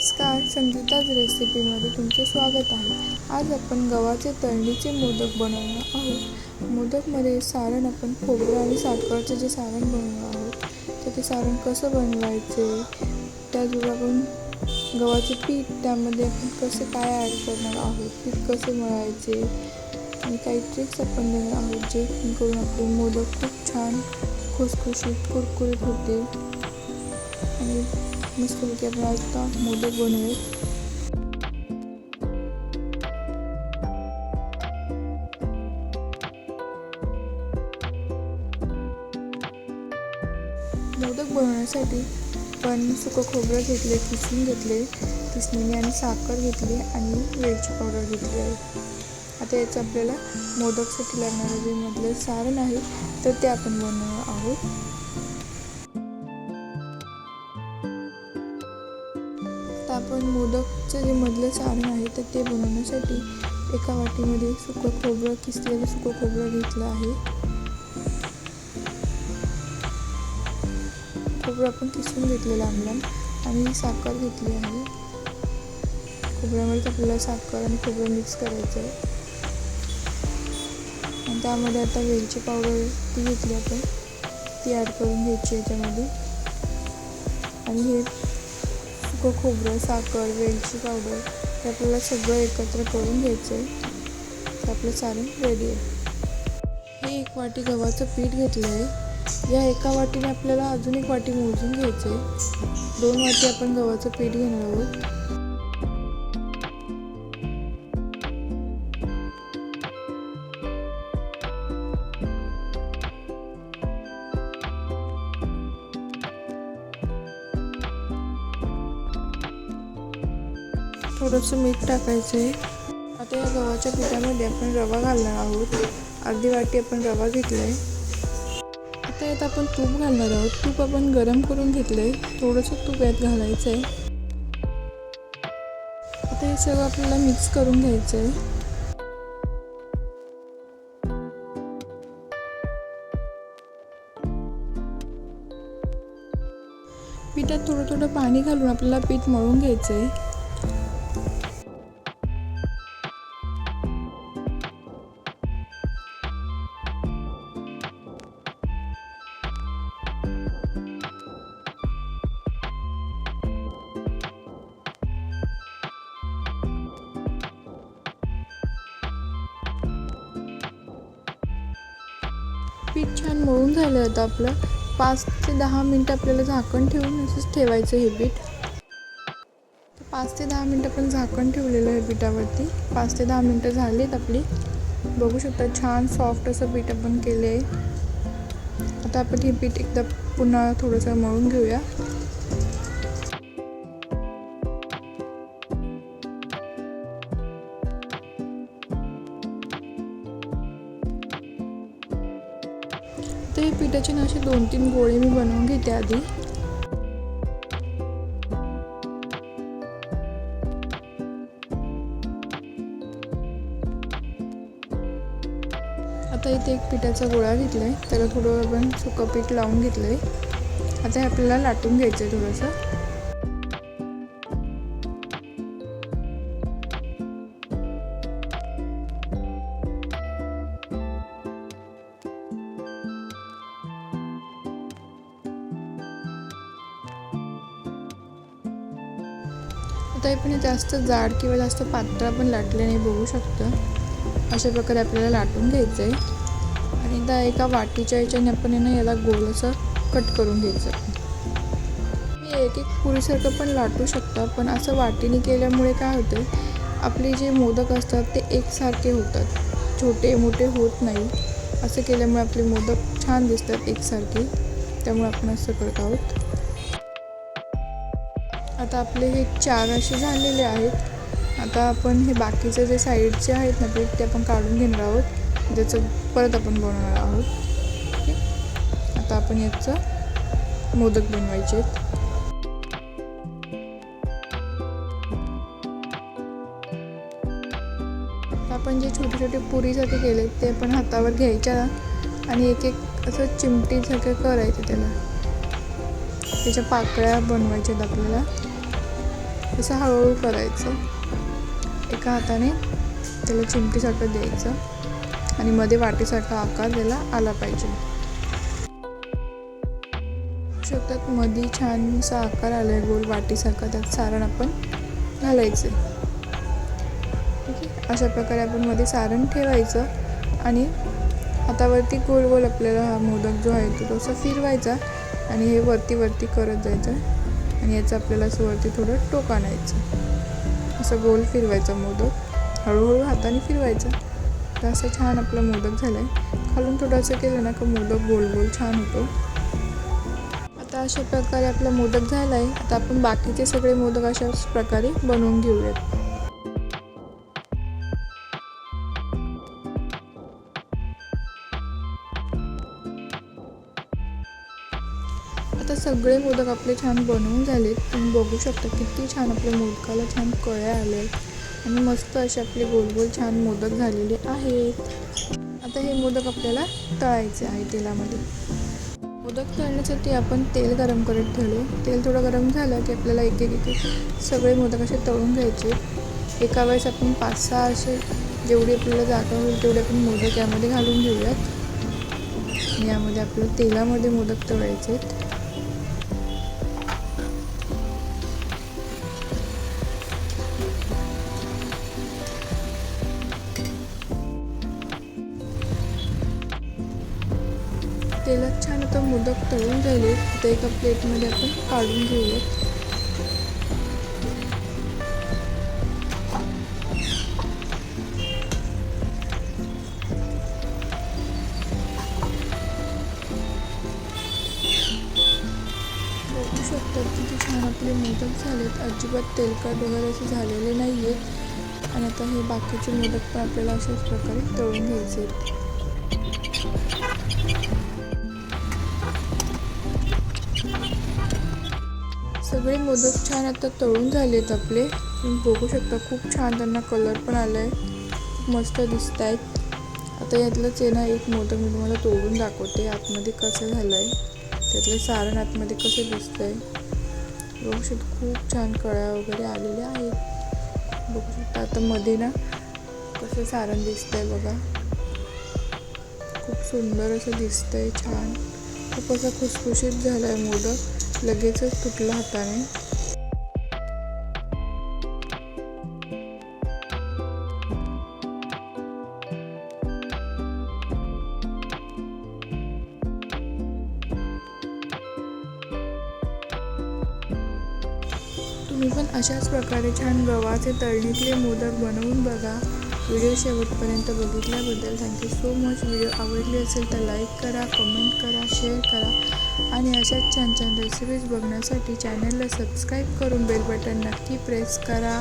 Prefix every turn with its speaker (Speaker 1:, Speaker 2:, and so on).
Speaker 1: नमस्कार, संगीताज रेसिपीमध्ये तुमचे स्वागत आहे. आज आपण गव्हाचे तळणीचे मोदक बनवणार आहोत. मोदकमध्ये सारण आपण खोबरं आणि साखरेचे जे सारण बनवणार आहोत तर ते सारण कसं बनवायचे, त्याचबरोबर आपण गव्हाचे पीठ त्यामध्ये आपण कसं काय ॲड करणार आहोत, पीठ कसे मळायचे आणि काही ट्रिक्स आपण देणार आहोत जे करून आपले मोदक खूप छान खुसखुशीत कुरकुरीत होते आणि मस्तपैकी आपण आता मोदक बनवूया. मोदक बनवण्यासाठी आपण सुकं खोबरं घेतले, किसून घेतले, किसणीने आणि साखर घेतली आणि वेलची पावडर घेतली आहे. आता याचं आपल्याला मोदकसाठी लागणारं जे मधलं सारण आहे तर ते आपण बनवणार आहोत. तर आपण मोदकचं जे मधलं सारण आहे तर ते बनवण्यासाठी एका वाटीमध्ये सुकं खोबरं, किसलेलं सुकं खोबरं घेतलं आहे. खोबरं आपण किसून घेतलेलं लांब आणि साखर घेतली आहे. खोबऱ्यामध्ये आपल्याला साखर आणि खोबरं मिक्स करायचं आहे आणि त्यामध्ये आता वेलची पावडर ती घेतली आपण, ती ॲड करून घ्यायची याच्यामध्ये. आणि हे सुकं खोबरं, साखर, वेलची पावडर हे आपल्याला सगळं एकत्र करून घ्यायचं आहे. तर आपलं सारण रेडी आहे. हे 1 वाटी गव्हाचं पीठ घेतलं आहे. या एका वाटीने आपल्याला अजून 1 वाटी मोजून घ्यायचं आहे. 2 वाटी आपण गव्हाचं पीठ घेणार आहोत. थोडंसं मीठ टाकायचं आहे. आता या गव्हाच्या पिठामध्ये आपण रवा घालणार आहोत. अर्धी वाटी आपण रवा घेतला आहे. आता यात आपण तूप घालणार आहोत. तूप आपण गरम करून घेतलं आहे. थोडंसं तूप यात घालायचं आहे. आता हे सगळं आपल्याला मिक्स करून घ्यायचं आहे. पिठात थोडं थोडं पाणी घालून आपल्याला पीठ मळून घ्यायचं आहे. पीठ छान मळून झालं होतं आपलं. 5 ते 10 मिनटं आपल्याला झाकण ठेवून असंच ठेवायचं हे पीठ. 5 ते 10 मिनटं आपण झाकण ठेवलेलं आहे पिठावरती. 5 ते 10 मिनटं झालीत आपली. बघू शकता छान सॉफ्ट असं पीठ आपण केलं आहे. आता आपण हे पीठ एकदा पुन्हा थोडंसं मळून घेऊया. तर हे पिठाचे ना असे 2-3 गोळे मी बनवून घेते आधी. आता इथे एक पिठाचा गोळा घेतला आहे. त्याला थोडं आपण सुकं पीठ लावून घेतलं आहे. आता हे आपल्याला लाटून घ्यायचं आहे थोडंसं. आता हे पण जास्त जाड किंवा जास्त पातळ आपण लाटले नाही, बघू शकता. अशा प्रकारे आपल्याला लाटून घ्यायचं आहे आणि आता एका वाटीच्या याच्याने आपण याला गोल असं कट करून घ्यायचं. मी एक पुरीसारखं पण लाटू शकता, पण असं वाटीने केल्यामुळे काय होतं, आपले जे मोदक असतात ते एकसारखे होतात, छोटे मोठे होत नाही. असं केल्यामुळे आपले मोदक छान दिसतात एकसारखे, त्यामुळे आपण असं करत आहोत. आता आपले हे 4 असे झालेले आहेत. आता आपण हे बाकीचे जे साईडचे आहेत ना पीठ ते आपण काढून घेणार आहोत, ज्याचं परत आपण बनवणार आहोत. ओके, आता आपण याचं मोदक बनवायचे आहेत. आपण जे छोटे छोटे पुरीसाठी केले ते आपण हातावर घ्यायच्या आणि एक एक असं चिमटीसारखं करायचं, त्याच्या पाकळ्या बनवायच्यात आपल्याला. असं हळूहळू करायचं. एका हाताने त्याला चिमटीसारखं द्यायचं आणि मध्ये वाटीसारखा आकार त्याला आला पाहिजे. शकतात मध्ये छान असा आकार आला आहे गोल वाटीसारखा, त्यात सारण आपण घालायचं. ठीक आहे, अशा प्रकारे आपण मध्ये सारण ठेवायचं आणि हातावरती गोल गोल आपल्याला हा मोदक जो आहे तो तसा फिरवायचा आणि हे वरती करत जायचं आणि याचं आपल्याला असं वरती थोडं टोक आणायचं. असं गोल फिरवायचा मोदक, हळूहळू हाताने फिरवायचा. तर असं छान आपला मोदक झाला आहे. खालून थोडंसं केलं ना का मोदक गोल गोल छान होतो. आता अशा प्रकारे आपला मोदक झाला आहे. आता आपण बाकीचे सगळे मोदक अशाच प्रकारे बनवून घेऊयात. आता सगळे मोदक आपले छान बनवून झालेत. तुम्ही बघू शकता किती छान आपल्या मोदकाला छान कळ्या आल्या आहेत आणि मस्त असे आपले गोल गोल छान मोदक झालेले आहेत. आता हे मोदक आपल्याला तळायचे आहे तेलामध्ये. मोदक तळण्यासाठी आपण तेल गरम करत ठेवले. तेल थोडं गरम झालं की आपल्याला एक सगळे मोदक असे तळून घ्यायचे. एका वेळेस आपण 5-6 असे जेवढी आपल्याला जागा होईल तेवढे आपण मोदक यामध्ये घालून घेऊयात. यामध्ये आपलं तेलामध्ये मोदक तळायचे आहेत. तेलात छान आता मोदक तळून झाले. आता एका प्लेटमध्ये आपण काढून घेऊयात. बघू शकतात किती छान आपले मोदक झालेत. अजिबात तेलकट वगैरे असे झालेले नाही आहेत. आणि आता हे बाकीचे मोदक पण आपल्याला अशाच प्रकारे तळून घ्यायचे आहेत. सगळे मोदक छान आता तळून झालेत आपले. तुम्ही बघू शकता खूप छान त्यांना कलर पण आला आहे, मस्त दिसत आहेत. आता यातलंच आहे ना एक मोदक मी तुम्हाला तोडून दाखवते आतमध्ये कसं झालं आहे, त्यातलं सारण आतमध्ये कसं दिसतं आहे. बघू शकता खूप छान कळ्या वगैरे आलेल्या आहेत. बघू शकता आता मध्ये ना कसं सारण दिसतं आहे बघा, खूप सुंदर असं दिसतं आहे. छान खूप असा खुसखुशीत झाला आहे मोदक, लगेचच तुटला हाताने. तुम्ही पण अशाच प्रकारे छान गव्हाचे तळणीतले मोदक बनवून बघा. व्हिडिओ शेवटपर्यंत बघितल्याबद्दल थँक्यू सो मच. व्हिडिओ आवडली असेल तर लाईक करा, कमेंट करा, शेअर करा आणि अशाच छान छान रेसिपीज बघण्यासाठी चॅनलला सबस्क्राईब करून बेल बटन नक्की प्रेस करा.